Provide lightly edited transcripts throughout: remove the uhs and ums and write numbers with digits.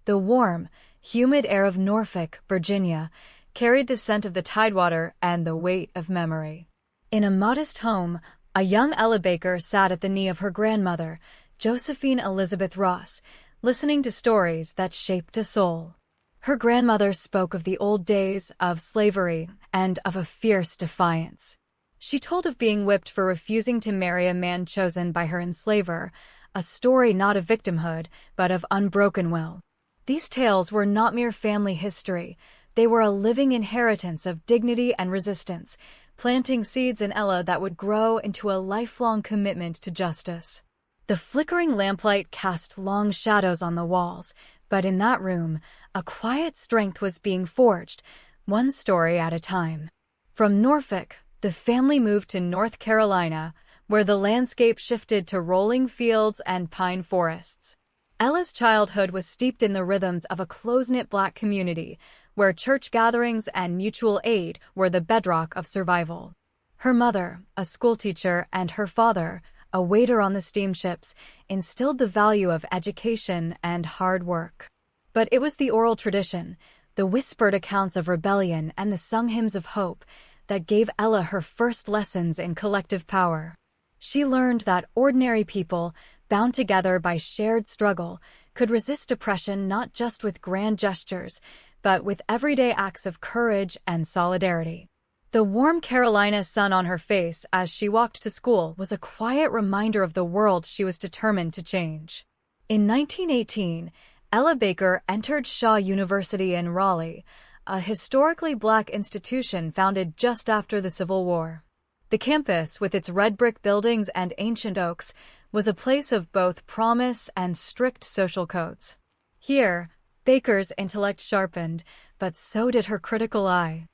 The warm, humid air of Norfolk, Virginia, carried the scent of the tidewater and the weight of memory. In a modest home, a young Ella Baker sat at the knee of her grandmother, Josephine Elizabeth Ross, listening to stories that shaped a soul. Her grandmother spoke of the old days, of slavery, and of a fierce defiance. She told of being whipped for refusing to marry a man chosen by her enslaver, a story not of victimhood, but of unbroken will. These tales were not mere family history. They were a living inheritance of dignity and resistance, planting seeds in Ella that would grow into a lifelong commitment to justice. The flickering lamplight cast long shadows on the walls, but in that room, a quiet strength was being forged, one story at a time. From Norfolk, the family moved to North Carolina, where the landscape shifted to rolling fields and pine forests. Ella's childhood was steeped in the rhythms of a close-knit Black community, where church gatherings and mutual aid were the bedrock of survival. Her mother, a schoolteacher, and her father, a waiter on the steamships, instilled the value of education and hard work. But it was the oral tradition, the whispered accounts of rebellion and the sung hymns of hope, that gave Ella her first lessons in collective power. She learned that ordinary people, bound together by shared struggle, could resist oppression not just with grand gestures, but with everyday acts of courage and solidarity. The warm Carolina sun on her face as she walked to school was a quiet reminder of the world she was determined to change. In 1918, Ella Baker entered Shaw University in Raleigh, a historically Black institution founded just after the Civil War. The campus, with its red brick buildings and ancient oaks, was a place of both promise and strict social codes. Here, Baker's intellect sharpened, but so did her critical eye.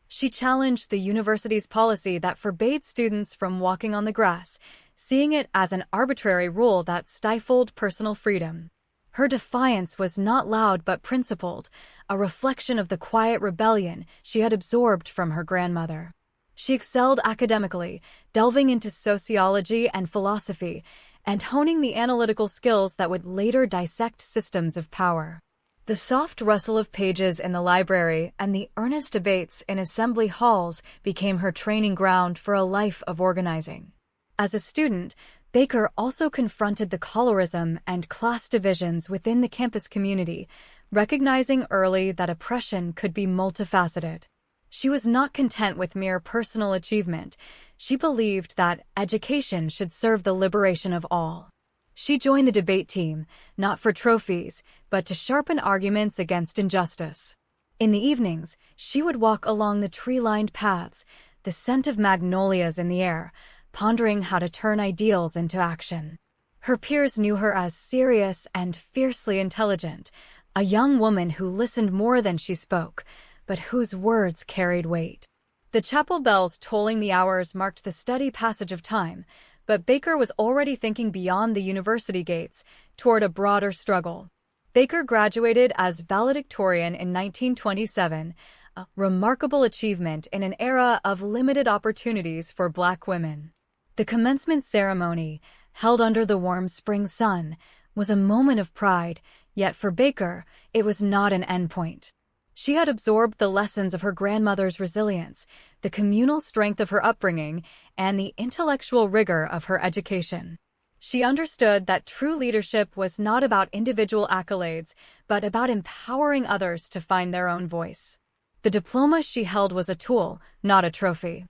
She challenged the university's policy that forbade students from walking on the grass, seeing it as an arbitrary rule that stifled personal freedom. Her defiance was not loud but principled, a reflection of the quiet rebellion she had absorbed from her grandmother. She excelled academically, delving into sociology and philosophy, and honing the analytical skills that would later dissect systems of power. The soft rustle of pages in the library and the earnest debates in assembly halls became her training ground for a life of organizing. As a student, Baker also confronted the colorism and class divisions within the campus community, recognizing early that oppression could be multifaceted. She was not content with mere personal achievement. She believed that education should serve the liberation of all. She joined the debate team, not for trophies, but to sharpen arguments against injustice. In the evenings, she would walk along the tree-lined paths, the scent of magnolias in the air, pondering how to turn ideals into action. Her peers knew her as serious and fiercely intelligent, a young woman who listened more than she spoke, but whose words carried weight. The chapel bells tolling the hours marked the steady passage of time, but Baker was already thinking beyond the university gates, toward a broader struggle. Baker graduated as valedictorian in 1927, a remarkable achievement in an era of limited opportunities for Black women. The commencement ceremony, held under the warm spring sun, was a moment of pride, yet for Baker, it was not an endpoint. She had absorbed the lessons of her grandmother's resilience, the communal strength of her upbringing, and the intellectual rigor of her education. She understood that true leadership was not about individual accolades, but about empowering others to find their own voice. The diploma she held was a tool, not a trophy.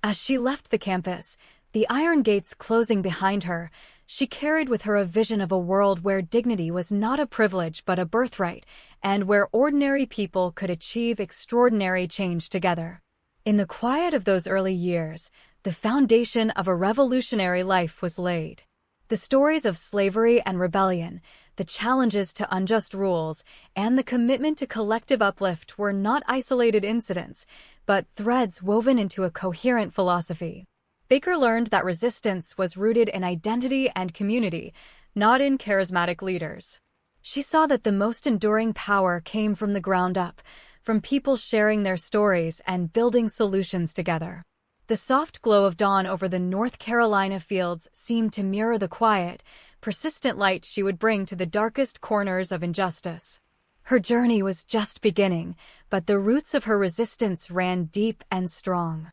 As she left the campus, the iron gates closing behind her, she carried with her a vision of a world where dignity was not a privilege but a birthright, and where ordinary people could achieve extraordinary change together. In the quiet of those early years, the foundation of a revolutionary life was laid. The stories of slavery and rebellion, the challenges to unjust rules, and the commitment to collective uplift were not isolated incidents, but threads woven into a coherent philosophy. Baker learned that resistance was rooted in identity and community, not in charismatic leaders. She saw that the most enduring power came from the ground up, from people sharing their stories and building solutions together. The soft glow of dawn over the North Carolina fields seemed to mirror the quiet, persistent light she would bring to the darkest corners of injustice. Her journey was just beginning, but the roots of her resistance ran deep and strong.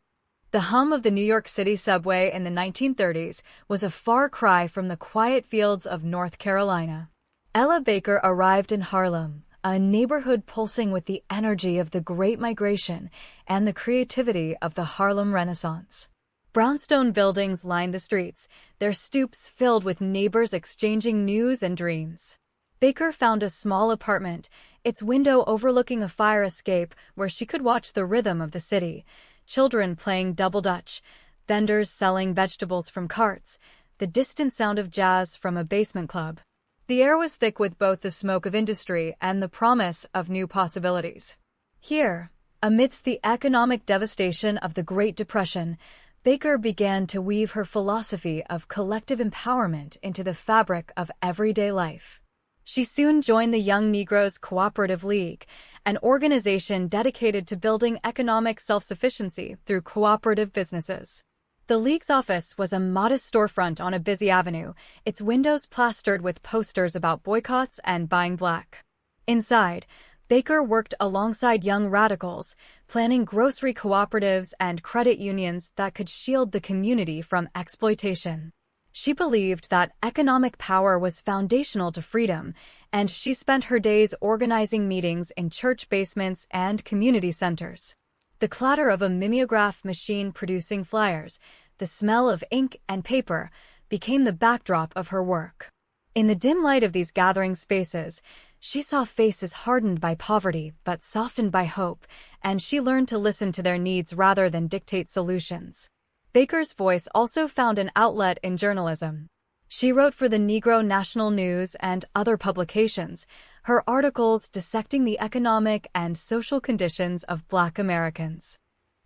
The hum of the New York City subway in the 1930s was a far cry from the quiet fields of North Carolina. Ella Baker arrived in Harlem, a neighborhood pulsing with the energy of the Great Migration and the creativity of the Harlem Renaissance. Brownstone buildings lined the streets, their stoops filled with neighbors exchanging news and dreams. Baker found a small apartment, its window overlooking a fire escape where she could watch the rhythm of the city, children playing double dutch, vendors selling vegetables from carts, the distant sound of jazz from a basement club. The air was thick with both the smoke of industry and the promise of new possibilities. Here, amidst the economic devastation of the Great Depression, Baker began to weave her philosophy of collective empowerment into the fabric of everyday life. She soon joined the Young Negroes Cooperative League, an organization dedicated to building economic self-sufficiency through cooperative businesses. The League's office was a modest storefront on a busy avenue, its windows plastered with posters about boycotts and buying black. Inside, Baker worked alongside young radicals, planning grocery cooperatives and credit unions that could shield the community from exploitation. She believed that economic power was foundational to freedom, and she spent her days organizing meetings in church basements and community centers. The clatter of a mimeograph machine producing flyers, the smell of ink and paper, became the backdrop of her work. In the dim light of these gathering spaces, she saw faces hardened by poverty but softened by hope, and she learned to listen to their needs rather than dictate solutions. Baker's voice also found an outlet in journalism. She wrote for the Negro National News and other publications, her articles dissecting the economic and social conditions of Black Americans.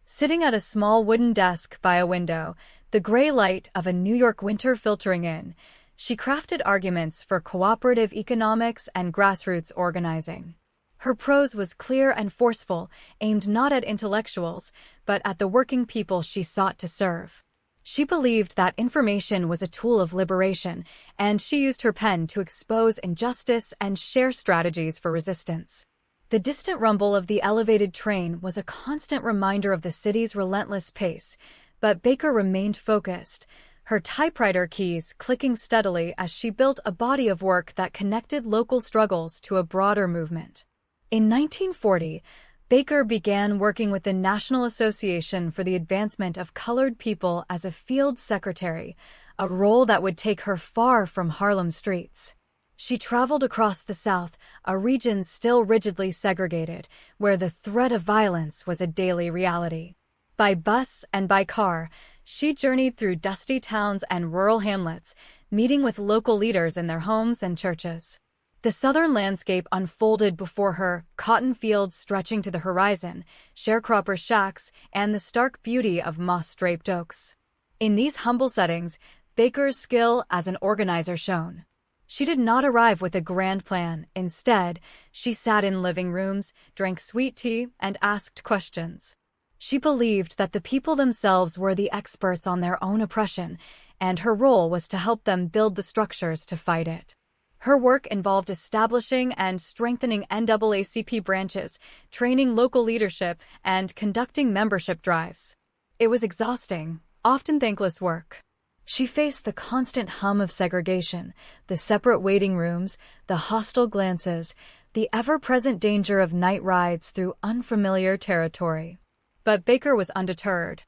Sitting at a small wooden desk by a window, the gray light of a New York winter filtering in, she crafted arguments for cooperative economics and grassroots organizing. Her prose was clear and forceful, aimed not at intellectuals, but at the working people she sought to serve. She believed that information was a tool of liberation, and she used her pen to expose injustice and share strategies for resistance. The distant rumble of the elevated train was a constant reminder of the city's relentless pace, but Baker remained focused, her typewriter keys clicking steadily as she built a body of work that connected local struggles to a broader movement. In 1940, Baker began working with the National Association for the Advancement of Colored People as a field secretary, a role that would take her far from Harlem streets. She traveled across the South, a region still rigidly segregated, where the threat of violence was a daily reality. By bus and by car, she journeyed through dusty towns and rural hamlets, meeting with local leaders in their homes and churches. The southern landscape unfolded before her, cotton fields stretching to the horizon, sharecropper shacks, and the stark beauty of moss-draped oaks. In these humble settings, Baker's skill as an organizer shone. She did not arrive with a grand plan. Instead, she sat in living rooms, drank sweet tea, and asked questions. She believed that the people themselves were the experts on their own oppression, and her role was to help them build the structures to fight it. Her work involved establishing and strengthening NAACP branches, training local leadership, and conducting membership drives. It was exhausting, often thankless work. She faced the constant hum of segregation, the separate waiting rooms, the hostile glances, the ever-present danger of night rides through unfamiliar territory. But Baker was undeterred.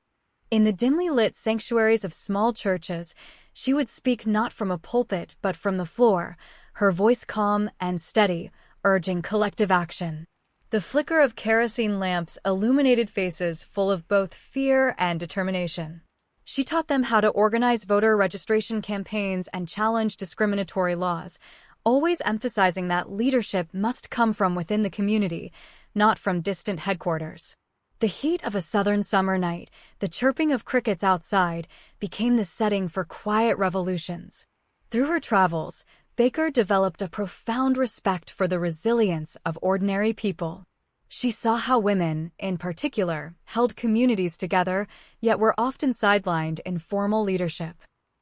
In the dimly lit sanctuaries of small churches, she would speak not from a pulpit but from the floor, her voice calm and steady, urging collective action. The flicker of kerosene lamps illuminated faces full of both fear and determination. She taught them how to organize voter registration campaigns and challenge discriminatory laws, always emphasizing that leadership must come from within the community, not from distant headquarters. The heat of a southern summer night, the chirping of crickets outside, became the setting for quiet revolutions. Through her travels, Baker developed a profound respect for the resilience of ordinary people. She saw how women, in particular, held communities together, yet were often sidelined in formal leadership.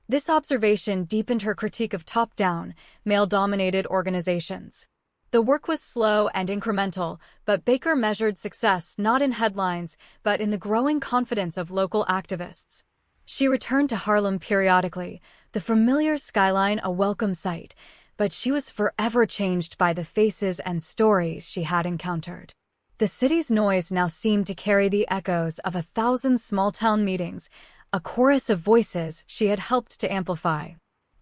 This observation deepened her critique of top-down, male-dominated organizations. The work was slow and incremental, but Baker measured success not in headlines, but in the growing confidence of local activists. She returned to Harlem periodically, the familiar skyline a welcome sight, but she was forever changed by the faces and stories she had encountered. The city's noise now seemed to carry the echoes of 1,000 small-town meetings, a chorus of voices she had helped to amplify.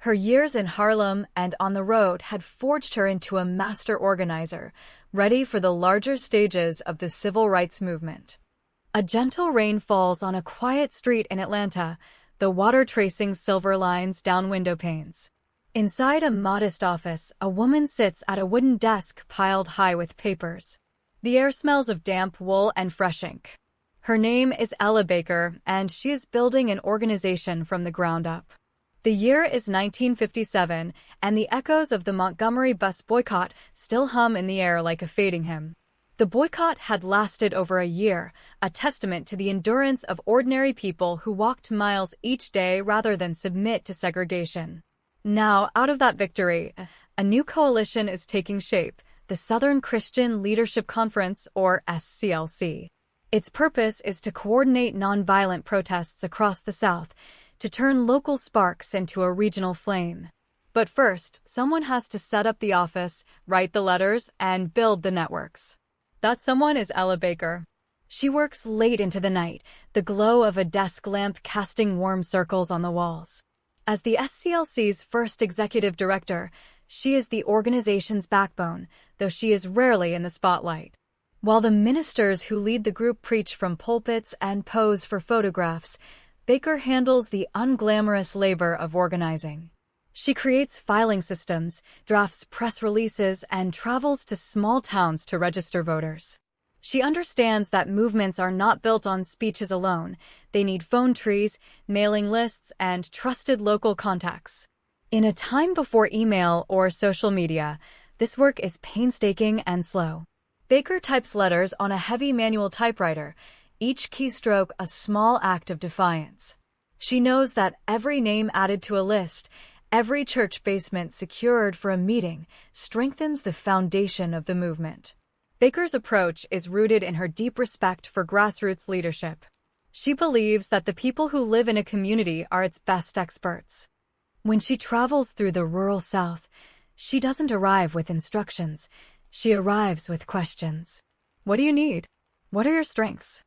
Her years in Harlem and on the road had forged her into a master organizer, ready for the larger stages of the civil rights movement. A gentle rain falls on a quiet street in Atlanta, the water tracing silver lines down window panes. Inside a modest office, a woman sits at a wooden desk piled high with papers. The air smells of damp wool and fresh ink. Her name is Ella Baker, and she is building an organization from the ground up. The year is 1957, and the echoes of the Montgomery bus boycott still hum in the air like a fading hymn. The boycott had lasted over a year, a testament to the endurance of ordinary people who walked miles each day rather than submit to segregation. Now, out of that victory, a new coalition is taking shape, the Southern Christian Leadership Conference, or SCLC. Its purpose is to coordinate nonviolent protests across the South, to turn local sparks into a regional flame. But first, someone has to set up the office, write the letters, and build the networks. That someone is Ella Baker. She works late into the night, the glow of a desk lamp casting warm circles on the walls. As the SCLC's first executive director, she is the organization's backbone, though she is rarely in the spotlight. While the ministers who lead the group preach from pulpits and pose for photographs, Baker handles the unglamorous labor of organizing. She creates filing systems, drafts press releases, and travels to small towns to register voters. She understands that movements are not built on speeches alone. They need phone trees, mailing lists, and trusted local contacts. In a time before email or social media, this work is painstaking and slow. Baker types letters on a heavy manual typewriter, each keystroke a small act of defiance. She knows that every name added to a list, every church basement secured for a meeting, strengthens the foundation of the movement. Baker's approach is rooted in her deep respect for grassroots leadership. She believes that the people who live in a community are its best experts. When she travels through the rural South, she doesn't arrive with instructions. She arrives with questions. What do you need? What are your strengths?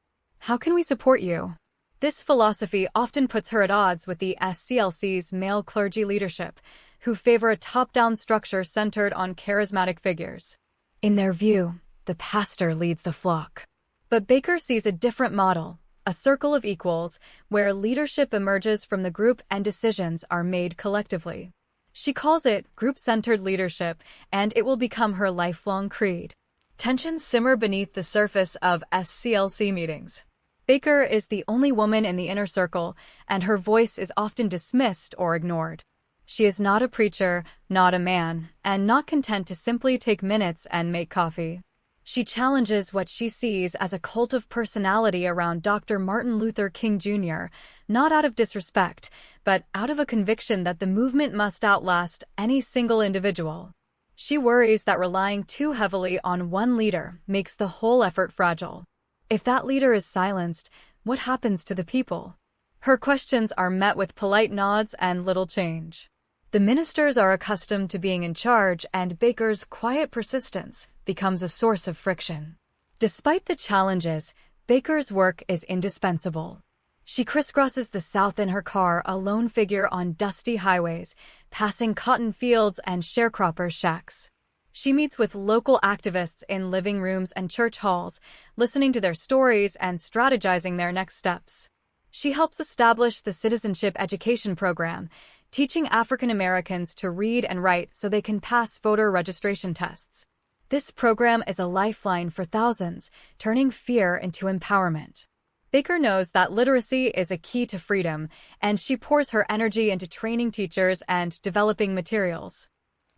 How can we support you? This philosophy often puts her at odds with the SCLC's male clergy leadership, who favor a top-down structure centered on charismatic figures. In their view, the pastor leads the flock. But Baker sees a different model, a circle of equals, where leadership emerges from the group and decisions are made collectively. She calls it group-centered leadership, and it will become her lifelong creed. Tensions simmer beneath the surface of SCLC meetings. Baker is the only woman in the inner circle, and her voice is often dismissed or ignored. She is not a preacher, not a man, and not content to simply take minutes and make coffee. She challenges what she sees as a cult of personality around Dr. Martin Luther King Jr., not out of disrespect, but out of a conviction that the movement must outlast any single individual. She worries that relying too heavily on one leader makes the whole effort fragile. If that leader is silenced, what happens to the people? Her questions are met with polite nods and little change. The ministers are accustomed to being in charge, and Baker's quiet persistence becomes a source of friction. Despite the challenges, Baker's work is indispensable. She crisscrosses the South in her car, a lone figure on dusty highways, passing cotton fields and sharecroppers' shacks. She meets with local activists in living rooms and church halls, listening to their stories and strategizing their next steps. She helps establish the Citizenship Education Program, teaching African Americans to read and write so they can pass voter registration tests. This program is a lifeline for thousands, turning fear into empowerment. Baker knows that literacy is a key to freedom, and she pours her energy into training teachers and developing materials.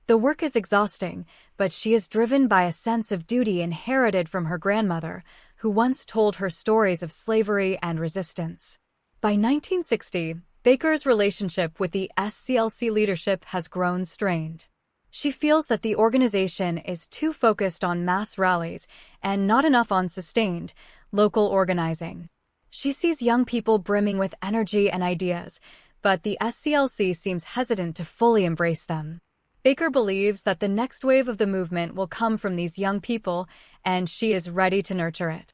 The work is exhausting, but she is driven by a sense of duty inherited from her grandmother, who once told her stories of slavery and resistance. By 1960, Baker's relationship with the SCLC leadership has grown strained. She feels that the organization is too focused on mass rallies and not enough on sustained, local organizing. She sees young people brimming with energy and ideas, but the SCLC seems hesitant to fully embrace them. Baker believes that the next wave of the movement will come from these young people, and she is ready to nurture it.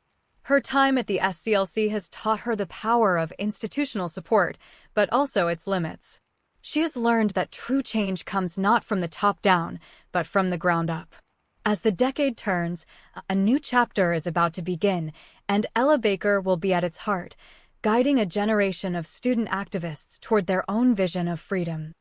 Her time at the SCLC has taught her the power of institutional support, but also its limits. She has learned that true change comes not from the top down, but from the ground up. As the decade turns, a new chapter is about to begin, and Ella Baker will be at its heart, guiding a generation of student activists toward their own vision of freedom.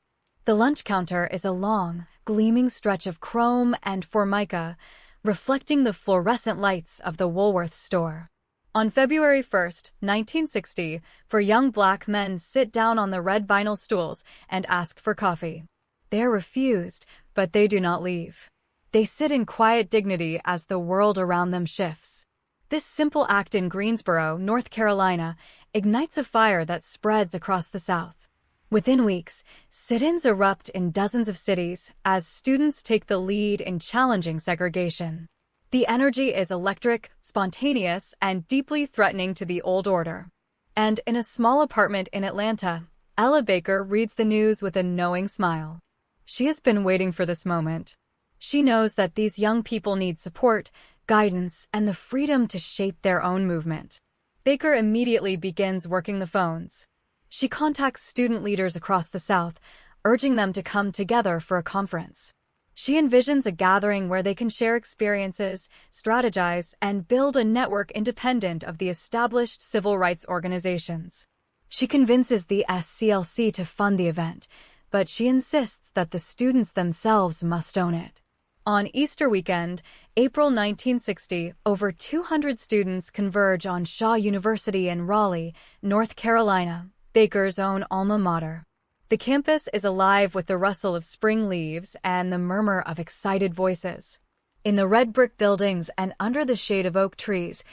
The lunch counter is a long, gleaming stretch of chrome and formica, reflecting the fluorescent lights of the Woolworths store. On February 1st, 1960, four young black men sit down on the red vinyl stools and ask for coffee. They are refused, but they do not leave. They sit in quiet dignity as the world around them shifts. This simple act in Greensboro, North Carolina, ignites a fire that spreads across the South. Within weeks, sit-ins erupt in dozens of cities as students take the lead in challenging segregation. The energy is electric, spontaneous, and deeply threatening to the old order. And in a small apartment in Atlanta, Ella Baker reads the news with a knowing smile. She has been waiting for this moment. She knows that these young people need support, guidance, and the freedom to shape their own movement. Baker immediately begins working the phones. She contacts student leaders across the South, urging them to come together for a conference. She envisions a gathering where they can share experiences, strategize, and build a network independent of the established civil rights organizations. She convinces the SCLC to fund the event, but she insists that the students themselves must own it. On Easter weekend, April 1960, over 200 students converge on Shaw University in Raleigh, North Carolina, Baker's own alma mater. The campus is alive with the rustle of spring leaves and the murmur of excited voices. In the red brick buildings and under the shade of oak trees,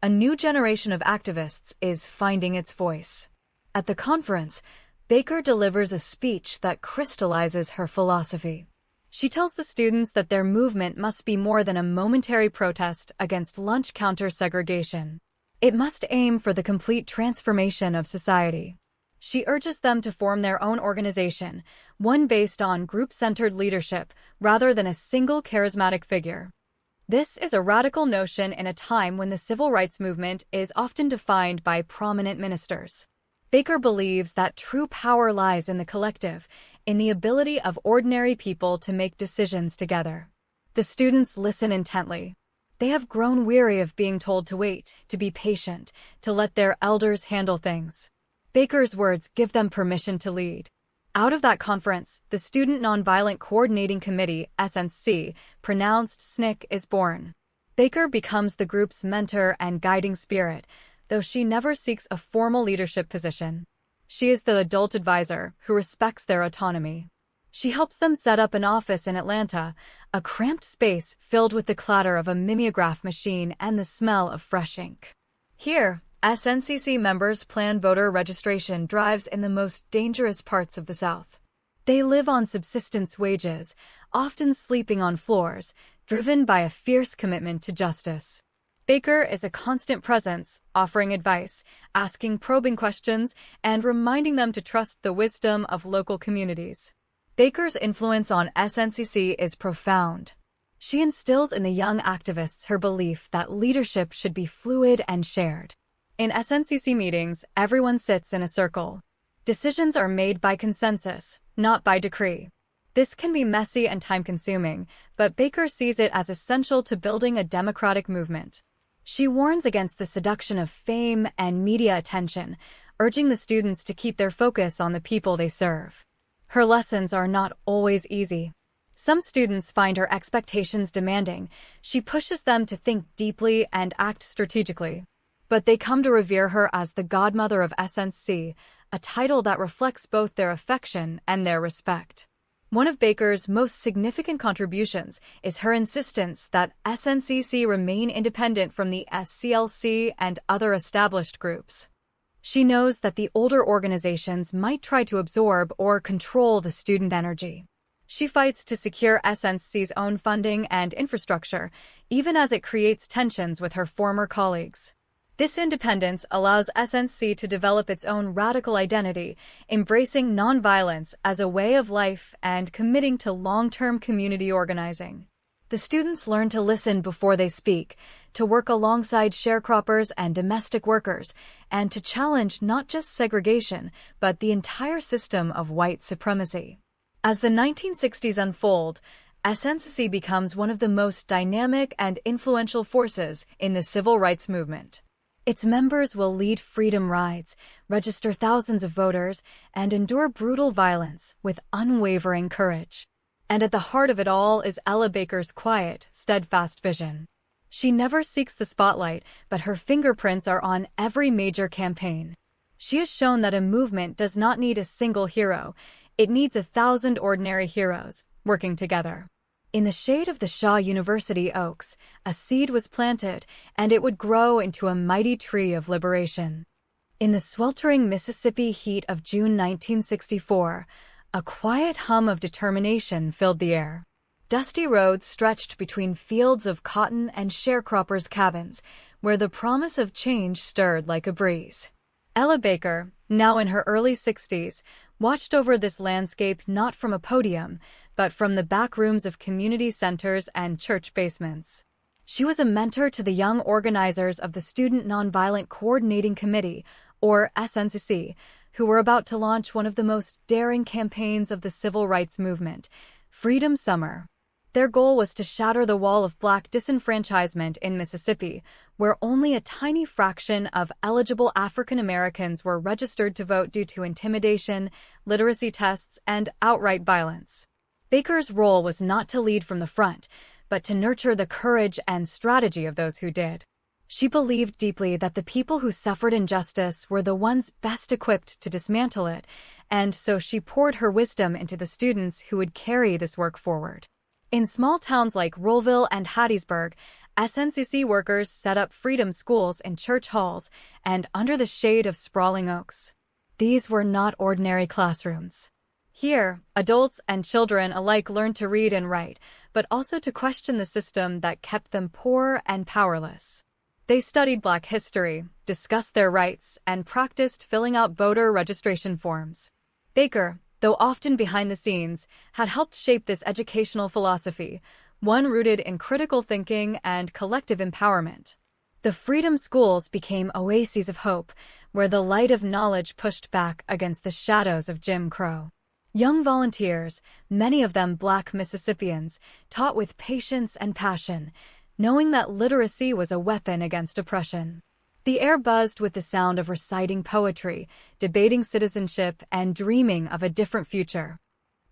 a new generation of activists is finding its voice. At the conference, Baker delivers a speech that crystallizes her philosophy. She tells the students that their movement must be more than a momentary protest against lunch counter segregation. It must aim for the complete transformation of society. She urges them to form their own organization, one based on group-centered leadership rather than a single charismatic figure. This is a radical notion in a time when the civil rights movement is often defined by prominent ministers. Baker believes that true power lies in the collective, in the ability of ordinary people to make decisions together. The students listen intently. They have grown weary of being told to wait, to be patient, to let their elders handle things. Baker's words give them permission to lead. Out of that conference, the Student Nonviolent Coordinating Committee, SNCC, pronounced SNCC is born. Baker becomes the group's mentor and guiding spirit, though she never seeks a formal leadership position. She is the adult advisor who respects their autonomy. She helps them set up an office in Atlanta, a cramped space filled with the clatter of a mimeograph machine and the smell of fresh ink. Here, SNCC members plan voter registration drives in the most dangerous parts of the South. They live on subsistence wages, often sleeping on floors, driven by a fierce commitment to justice. Baker is a constant presence, offering advice, asking probing questions, and reminding them to trust the wisdom of local communities. Baker's influence on SNCC is profound. She instills in the young activists her belief that leadership should be fluid and shared. In SNCC meetings, everyone sits in a circle. Decisions are made by consensus, not by decree. This can be messy and time-consuming, but Baker sees it as essential to building a democratic movement. She warns against the seduction of fame and media attention, urging the students to keep their focus on the people they serve. Her lessons are not always easy. Some students find her expectations demanding. She pushes them to think deeply and act strategically. But they come to revere her as the godmother of SNCC, a title that reflects both their affection and their respect. One of Baker's most significant contributions is her insistence that SNCC remain independent from the SCLC and other established groups. She knows that the older organizations might try to absorb or control the student energy. She fights to secure SNCC's own funding and infrastructure, even as it creates tensions with her former colleagues. This independence allows SNCC to develop its own radical identity, embracing nonviolence as a way of life and committing to long-term community organizing. The students learn to listen before they speak, to work alongside sharecroppers and domestic workers, and to challenge not just segregation, but the entire system of white supremacy. As the 1960s unfold, SNCC becomes one of the most dynamic and influential forces in the civil rights movement. Its members will lead freedom rides, register thousands of voters, and endure brutal violence with unwavering courage. And at the heart of it all is Ella Baker's quiet, steadfast vision. She never seeks the spotlight, but her fingerprints are on every major campaign. She has shown that a movement does not need a single hero. It needs 1,000 ordinary heroes working together. In the shade of the Shaw University oaks, a seed was planted, and it would grow into a mighty tree of liberation. In the sweltering Mississippi heat of June 1964, a quiet hum of determination filled the air. Dusty roads stretched between fields of cotton and sharecroppers' cabins, where the promise of change stirred like a breeze. Ella Baker, now in her early 60s, watched over this landscape not from a podium, but from the back rooms of community centers and church basements. She was a mentor to the young organizers of the Student Nonviolent Coordinating Committee, or SNCC, who were about to launch one of the most daring campaigns of the civil rights movement, Freedom Summer. Their goal was to shatter the wall of Black disenfranchisement in Mississippi, where only a tiny fraction of eligible African Americans were registered to vote due to intimidation, literacy tests, and outright violence. Baker's role was not to lead from the front, but to nurture the courage and strategy of those who did. She believed deeply that the people who suffered injustice were the ones best equipped to dismantle it, and so she poured her wisdom into the students who would carry this work forward. In small towns like Rollville and Hattiesburg, SNCC workers set up freedom schools in church halls and under the shade of sprawling oaks. These were not ordinary classrooms. Here, adults and children alike learned to read and write, but also to question the system that kept them poor and powerless. They studied Black history, discussed their rights, and practiced filling out voter registration forms. Baker, though often behind the scenes, had helped shape this educational philosophy, one rooted in critical thinking and collective empowerment. The freedom schools became oases of hope, where the light of knowledge pushed back against the shadows of Jim Crow. Young volunteers, many of them Black Mississippians, taught with patience and passion, knowing that literacy was a weapon against oppression. The air buzzed with the sound of reciting poetry, debating citizenship, and dreaming of a different future.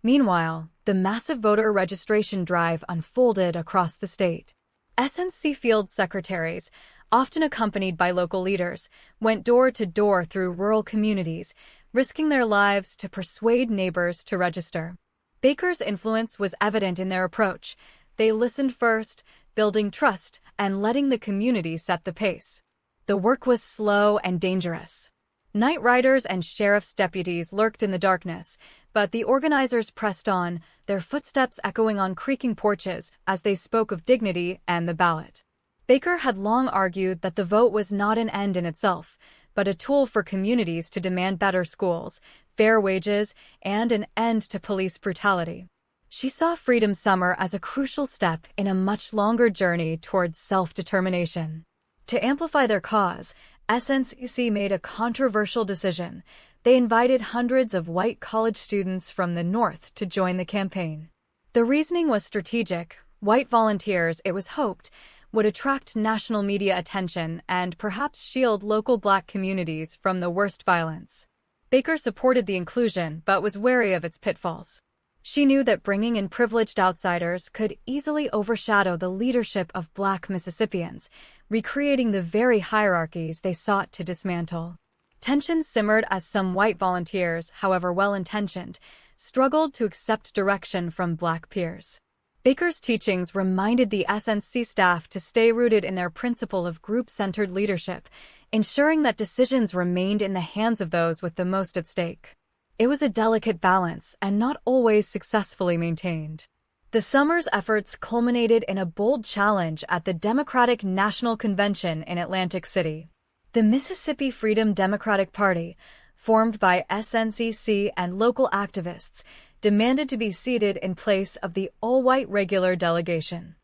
Meanwhile, the massive voter registration drive unfolded across the state. SNCC field secretaries, often accompanied by local leaders, went door to door through rural communities, risking their lives to persuade neighbors to register. Baker's influence was evident in their approach. They listened first, building trust and letting the community set the pace. The work was slow and dangerous. Night riders and sheriff's deputies lurked in the darkness, but the organizers pressed on, their footsteps echoing on creaking porches as they spoke of dignity and the ballot. Baker had long argued that the vote was not an end in itself, but a tool for communities to demand better schools, fair wages, and an end to police brutality. She saw Freedom Summer as a crucial step in a much longer journey towards self-determination. To amplify their cause, SNCC made a controversial decision. They invited hundreds of white college students from the North to join the campaign. The reasoning was strategic. White volunteers, it was hoped, would attract national media attention and perhaps shield local Black communities from the worst violence. Baker supported the inclusion but was wary of its pitfalls. She knew that bringing in privileged outsiders could easily overshadow the leadership of Black Mississippians, recreating the very hierarchies they sought to dismantle. Tensions simmered as some white volunteers, however well-intentioned, struggled to accept direction from Black peers. Baker's teachings reminded the SNCC staff to stay rooted in their principle of group-centered leadership, ensuring that decisions remained in the hands of those with the most at stake. It was a delicate balance and not always successfully maintained. The summer's efforts culminated in a bold challenge at the Democratic National Convention in Atlantic City. The Mississippi Freedom Democratic Party, formed by SNCC and local activists, demanded to be seated in place of the all-white regular delegation.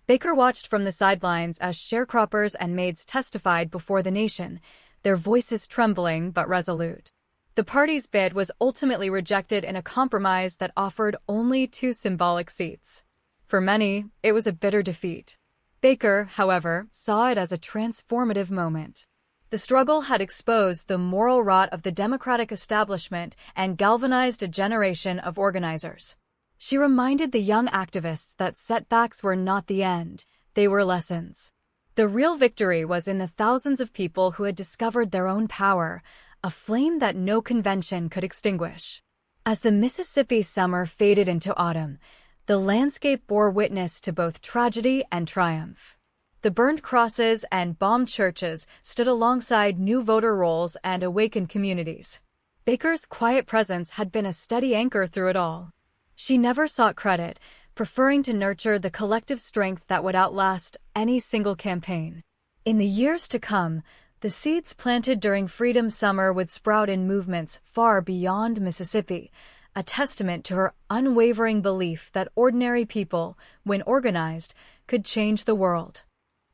Baker watched from the sidelines as sharecroppers and maids testified before the nation, their voices trembling but resolute. The party's bid was ultimately rejected in a compromise that offered only 2 symbolic seats. For many, it was a bitter defeat. Baker, however, saw it as a transformative moment. The struggle had exposed the moral rot of the Democratic establishment and galvanized a generation of organizers. She reminded the young activists that setbacks were not the end, they were lessons. The real victory was in the thousands of people who had discovered their own power, a flame that no convention could extinguish. As the Mississippi summer faded into autumn, the landscape bore witness to both tragedy and triumph. The burned crosses and bombed churches stood alongside new voter rolls and awakened communities. Baker's quiet presence had been a steady anchor through it all. She never sought credit, preferring to nurture the collective strength that would outlast any single campaign. In the years to come, the seeds planted during Freedom Summer would sprout in movements far beyond Mississippi, a testament to her unwavering belief that ordinary people, when organized, could change the world.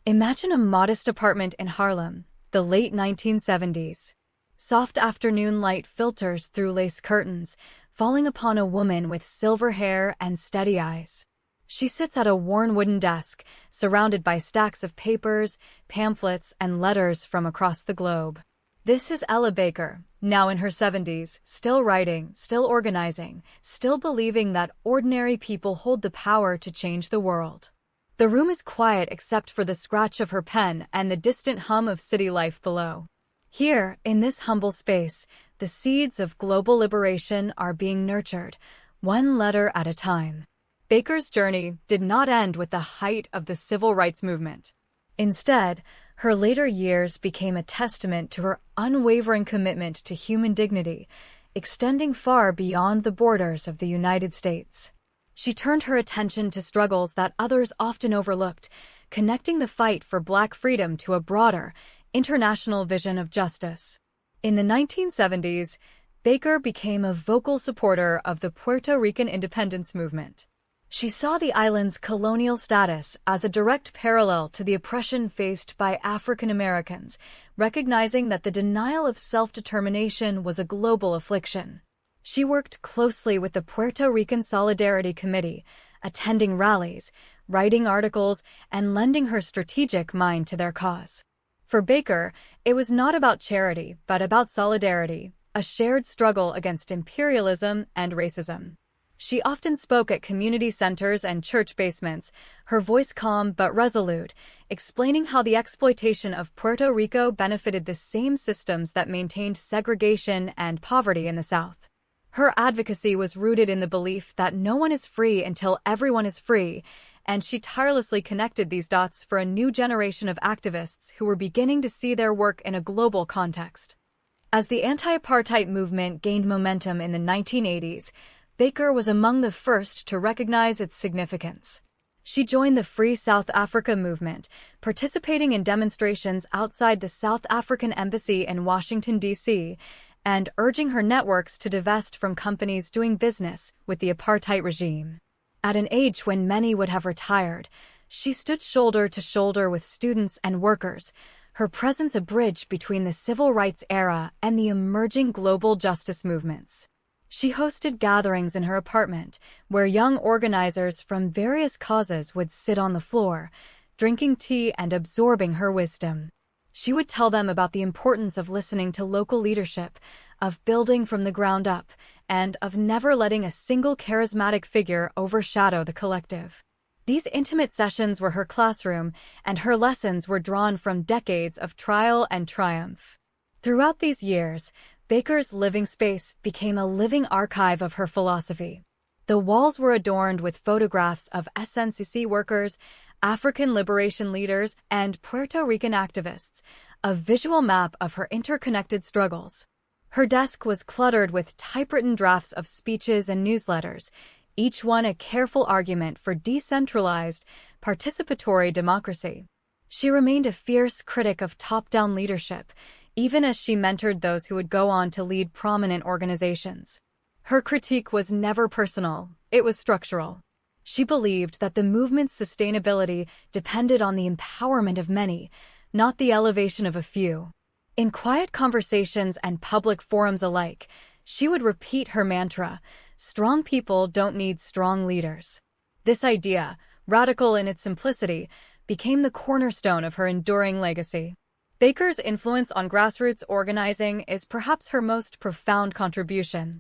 Imagine a modest apartment in Harlem, the late 1970s. Soft afternoon light filters through lace curtains, falling upon a woman with silver hair and steady eyes. She sits at a worn wooden desk, surrounded by stacks of papers, pamphlets, and letters from across the globe. This is Ella Baker, now in her 70s, still writing, still organizing, still believing that ordinary people hold the power to change the world. The room is quiet except for the scratch of her pen and the distant hum of city life below. Here, in this humble space, the seeds of global liberation are being nurtured, one letter at a time. Baker's journey did not end with the height of the civil rights movement. Instead, her later years became a testament to her unwavering commitment to human dignity, extending far beyond the borders of the United States. She turned her attention to struggles that others often overlooked, connecting the fight for Black freedom to a broader, international vision of justice. In the 1970s, Baker became a vocal supporter of the Puerto Rican independence movement. She saw the island's colonial status as a direct parallel to the oppression faced by African Americans, recognizing that the denial of self-determination was a global affliction. She worked closely with the Puerto Rican Solidarity Committee, attending rallies, writing articles, and lending her strategic mind to their cause. For Baker, it was not about charity, but about solidarity, a shared struggle against imperialism and racism. She often spoke at community centers and church basements, her voice calm but resolute, explaining how the exploitation of Puerto Rico benefited the same systems that maintained segregation and poverty in the South. Her advocacy was rooted in the belief that no one is free until everyone is free, and she tirelessly connected these dots for a new generation of activists who were beginning to see their work in a global context. As the anti-apartheid movement gained momentum in the 1980s, Baker was among the first to recognize its significance. She joined the Free South Africa movement, participating in demonstrations outside the South African Embassy in Washington, D.C., and urging her networks to divest from companies doing business with the apartheid regime. At an age when many would have retired, she stood shoulder to shoulder with students and workers, her presence a bridge between the civil rights era and the emerging global justice movements. She hosted gatherings in her apartment, where young organizers from various causes would sit on the floor, drinking tea and absorbing her wisdom. She would tell them about the importance of listening to local leadership, of building from the ground up, and of never letting a single charismatic figure overshadow the collective. These intimate sessions were her classroom, and her lessons were drawn from decades of trial and triumph. Throughout these years, Baker's living space became a living archive of her philosophy. The walls were adorned with photographs of SNCC workers, African liberation leaders, and Puerto Rican activists, a visual map of her interconnected struggles. Her desk was cluttered with typewritten drafts of speeches and newsletters, each one a careful argument for decentralized, participatory democracy. She remained a fierce critic of top-down leadership, even as she mentored those who would go on to lead prominent organizations. Her critique was never personal, it was structural. She believed that the movement's sustainability depended on the empowerment of many, not the elevation of a few. In quiet conversations and public forums alike, she would repeat her mantra, "Strong people don't need strong leaders." This idea, radical in its simplicity, became the cornerstone of her enduring legacy. Baker's influence on grassroots organizing is perhaps her most profound contribution.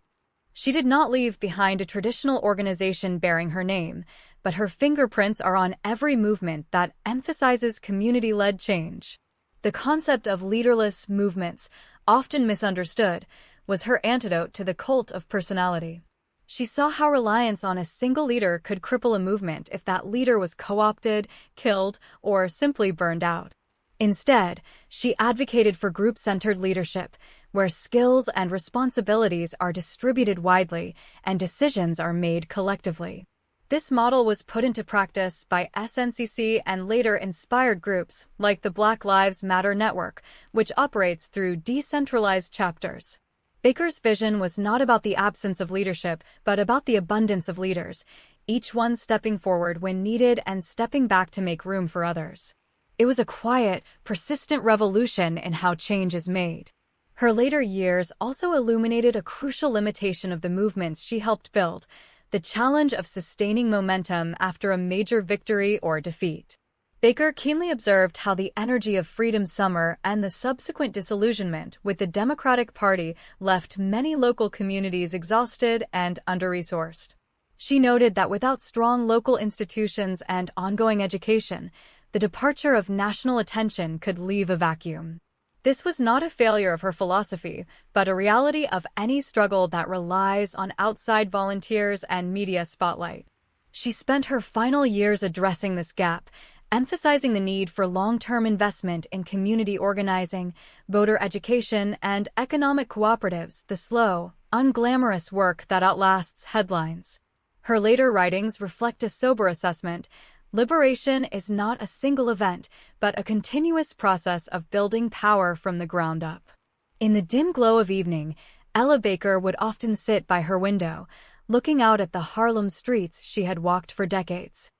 She did not leave behind a traditional organization bearing her name, but her fingerprints are on every movement that emphasizes community-led change. The concept of leaderless movements, often misunderstood, was her antidote to the cult of personality. She saw how reliance on a single leader could cripple a movement if that leader was co-opted, killed, or simply burned out. Instead, she advocated for group-centered leadership, where skills and responsibilities are distributed widely and decisions are made collectively. This model was put into practice by SNCC and later inspired groups like the Black Lives Matter Network, which operates through decentralized chapters. Baker's vision was not about the absence of leadership, but about the abundance of leaders, each one stepping forward when needed and stepping back to make room for others. It was a quiet, persistent revolution in how change is made. Her later years also illuminated a crucial limitation of the movements she helped build, the challenge of sustaining momentum after a major victory or defeat. Baker keenly observed how the energy of Freedom's summer and the subsequent disillusionment with the Democratic Party left many local communities exhausted and under-resourced. She noted that without strong local institutions and ongoing education, the departure of national attention could leave a vacuum. This was not a failure of her philosophy, but a reality of any struggle that relies on outside volunteers and media spotlight. She spent her final years addressing this gap, emphasizing the need for long-term investment in community organizing, voter education, and economic cooperatives, the slow, unglamorous work that outlasts headlines. Her later writings reflect a sober assessment. Liberation is not a single event, but a continuous process of building power from the ground up. In the dim glow of evening, Ella Baker would often sit by her window, looking out at the Harlem streets she had walked for decades.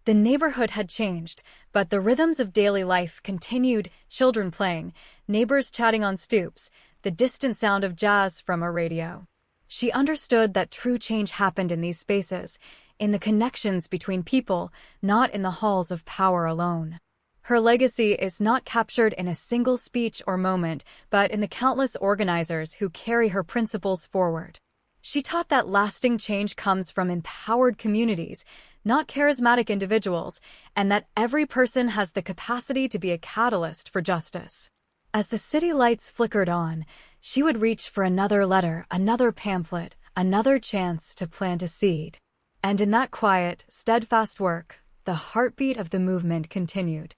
The neighborhood had changed, but the rhythms of daily life continued, children playing, neighbors chatting on stoops, the distant sound of jazz from a radio. She understood that true change happened in these spaces, in the connections between people, not in the halls of power alone. Her legacy is not captured in a single speech or moment, but in the countless organizers who carry her principles forward. She taught that lasting change comes from empowered communities, not charismatic individuals, and that every person has the capacity to be a catalyst for justice. As the city lights flickered on, she would reach for another letter, another pamphlet, another chance to plant a seed. And in that quiet, steadfast work, the heartbeat of the movement continued.